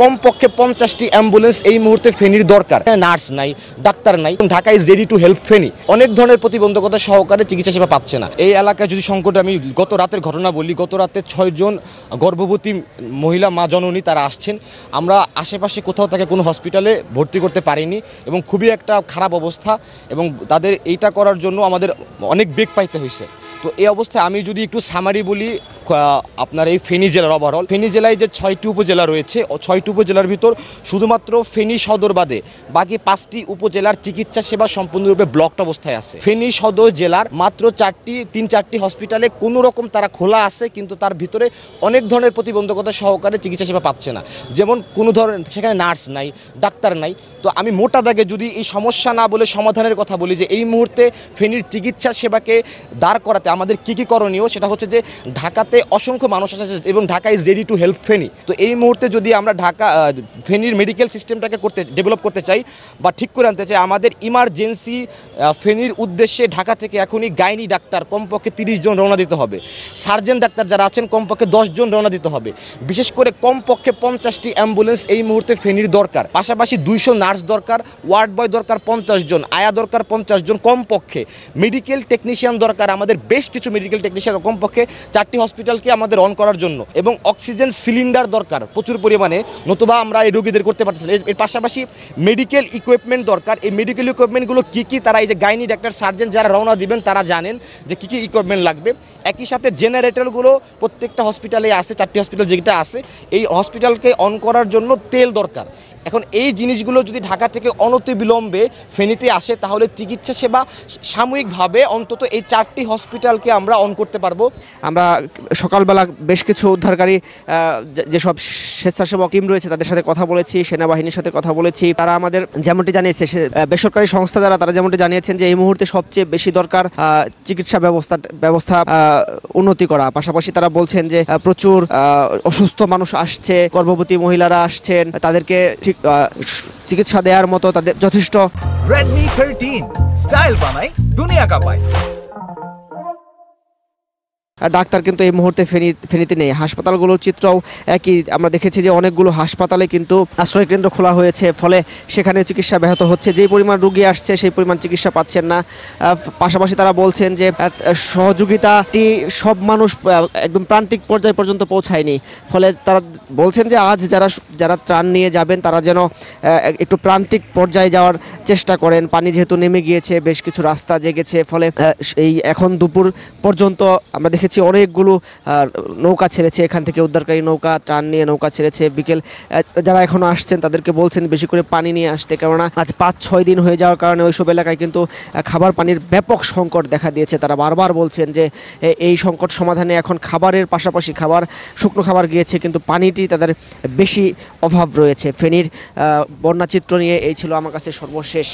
কমপক্ষে 50টি অ্যাম্বুলেন্স এই মুহূর্তে ফেনীর দরকার। নার্স নাই, ডাক্তার নাই। Dhaka is ready to help Feni. অনেক ধরনের প্রতিবন্ধকতা সহকারে চিকিৎসা সেবা পাচ্ছে না। এই এলাকায় যদি সংকটে আমি গত রাতের ঘটনা বলি, গত রাতে 6 জন গর্ভবতী মহিলা মা জননী তারা আসছেন। আমরা আশেপাশে কোথাও তাকে কোনো হসপিটালে ভর্তি করতে পারিনি এবং খুবই একটা খারাপ অবস্থা এবং তাদের এইটা করার জন্য আমাদের অনেক বেগ পাইতে হয়েছে। তো এই অবস্থায় আমি যদি একটু সামারি বলি, আপনার এই ফেনী জেলার ওভারঅল ফেনী জেলায় যে 6টি উপজেলা রয়েছে, 6টি উপজেলার ভিতর শুধুমাত্র ফেনী সদর বাদে বাকি 5টি উপজেলার চিকিৎসা সেবা সম্পূর্ণরূপে ব্লকড অবস্থায় আছে। ফেনী সদর জেলার মাত্র 3-4টি হসপিটালে কোনো রকম তারা খোলা আছে, কিন্তু তার ভিতরে অনেক ধরনের প্রতিবন্ধকতা সহকারে চিকিৎসা সেবা পাচ্ছে না। যেমন কোনো ধরনের সেখানে নার্স নাই, ডাক্তার নাই। তো আমি মোটা দাগে যদি এই সমস্যা না বলে সমাধানের কথা বলি, যে এই মুহূর্তে ফেনীর চিকিৎসা সেবাকে দাঁড় করাতে আমাদের কী কী করণীয়, সেটা হচ্ছে যে ঢাকাতে অসংখ্য মানুষ আছে এবং Dhaka is ready to help Feni. তো এই মুহূর্তে যদি আমরা ফেনীর মেডিকেল সিস্টেমটাকে ডেভেলপ করতে চাই বা ঠিক করে আনতে চাই, আমাদের ইমার্জেন্সি ফেনীর উদ্দেশ্যে ঢাকা থেকে এখনই গাইনি ডাক্তার কমপক্ষে 30 জন রওনা দিতে হবে। সার্জন ডাক্তার যারা আছেন কমপক্ষে 10 জন রওনা দিতে হবে। বিশেষ করে কমপক্ষে 50টি অ্যাম্বুলেন্স এই মুহূর্তে ফেনীর দরকার। পাশাপাশি 200 নার্স দরকার, ওয়ার্ড বয় দরকার 50 জন, আয়া দরকার 50 জন কমপক্ষে, মেডিকেল টেকনিশিয়ান দরকার আমাদের বেশ কিছু মেডিকেল টেকনিশিয়ান কমপক্ষে 4টি হসপিটালকে আমাদের অন করার জন্য, এবং অক্সিজেন সিলিন্ডার দরকার প্রচুর পরিমাণে, নতুবা আমরা এই রোগীদের করতে পারতেছি না। এর পাশাপাশি মেডিকেল ইকুইপমেন্ট দরকার। এই মেডিকেল ইকুইপমেন্টগুলো কী কী, তারা এই যে গাইনি ডাক্তার সার্জন যারা রওনা দিবেন তারা জানেন যে কী কী ইকুইপমেন্ট লাগবে। একই সাথে জেনারেটরগুলো প্রত্যেকটা হসপিটালে আছে, 4টি হসপিটাল যেটা আছে, এই হসপিটালকে অন করার জন্য তেল দরকার। এখন এই জিনিসগুলো যদি ঢাকা থেকে অনতিবিলম্বে ফেনীতে আসে, তাহলে চিকিৎসা সেবা সাময়িকভাবে অন্তত এই 4টি হসপিটালকে আমরা অন করতে পারবো। আমরা সকালবেলা বেশ কিছু উদ্ধারকারী যেসব স্বেচ্ছাসেবক টিম রয়েছে তাদের সাথে কথা বলেছি, সেনাবাহিনীর সাথে কথা বলেছি। তারা আমাদের যেমনটি জানিয়েছে, বেসরকারি সংস্থা যারা, তারা যেমনটি জানিয়েছেন যে এই মুহূর্তে সবচেয়ে বেশি দরকার চিকিৎসা ব্যবস্থা উন্নতি করা। পাশাপাশি তারা বলছেন যে প্রচুর অসুস্থ মানুষ আসছে, গর্ভবতী মহিলারা আসছেন, তাদেরকে চিকিৎসা দেওয়ার মতো তাদের যথেষ্ট। Redmi 13 স্টাইল বানাই দুনিয়া কাঁপায়। ডাক্তার কিন্তু এই মুহূর্তে ফেনীতে নেই। হাসপাতালগুলোর চিত্রও একই। আমরা দেখেছি যে অনেকগুলো হাসপাতালে কিন্তু আশ্রয় কেন্দ্র খোলা হয়েছে, ফলে সেখানে চিকিৎসা ব্যাহত হচ্ছে। যেই পরিমাণ রোগী আসছে সেই পরিমাণ চিকিৎসা পাচ্ছেন না। পাশাপাশি তারা বলছেন যে সহযোগিতাটি সব মানুষ একদম প্রান্তিক পর্যায় পর্যন্ত পৌঁছায়নি। ফলে তারা বলছেন যে আজ যারা ত্রাণ নিয়ে যাবেন তারা যেন একটু প্রান্তিক পর্যায়ে যাওয়ার চেষ্টা করেন। পানি যেহেতু নেমে গিয়েছে, বেশ কিছু রাস্তা জেগেছে, ফলে এই এখন দুপুর পর্যন্ত আমরা দেখেছি অনেকগুলো নৌকা ছেড়েছে, এখান থেকে উদ্ধারকারী নৌকা, ত্রাণ নিয়ে নৌকা ছেড়েছে। বিকেল যারা এখনো আসছেন তাদেরকে বলছেন বেশি করে পানি নিয়ে আসতে, কেননা আজ 5-6 দিন হয়ে যাওয়ার কারণে ওইসব এলাকায় কিন্তু খাবার পানির ব্যাপক সংকট দেখা দিয়েছে। তারা বারবার বলছেন যে এই সংকট সমাধানে এখন খাবারের পাশাপাশি শুকনো খাবার গিয়েছে, কিন্তু পানিটি তাদের বেশি অভাব রয়েছে। ফেনীর বন্যা চিত্র নিয়ে এই ছিল আমার কাছে সর্বশেষ।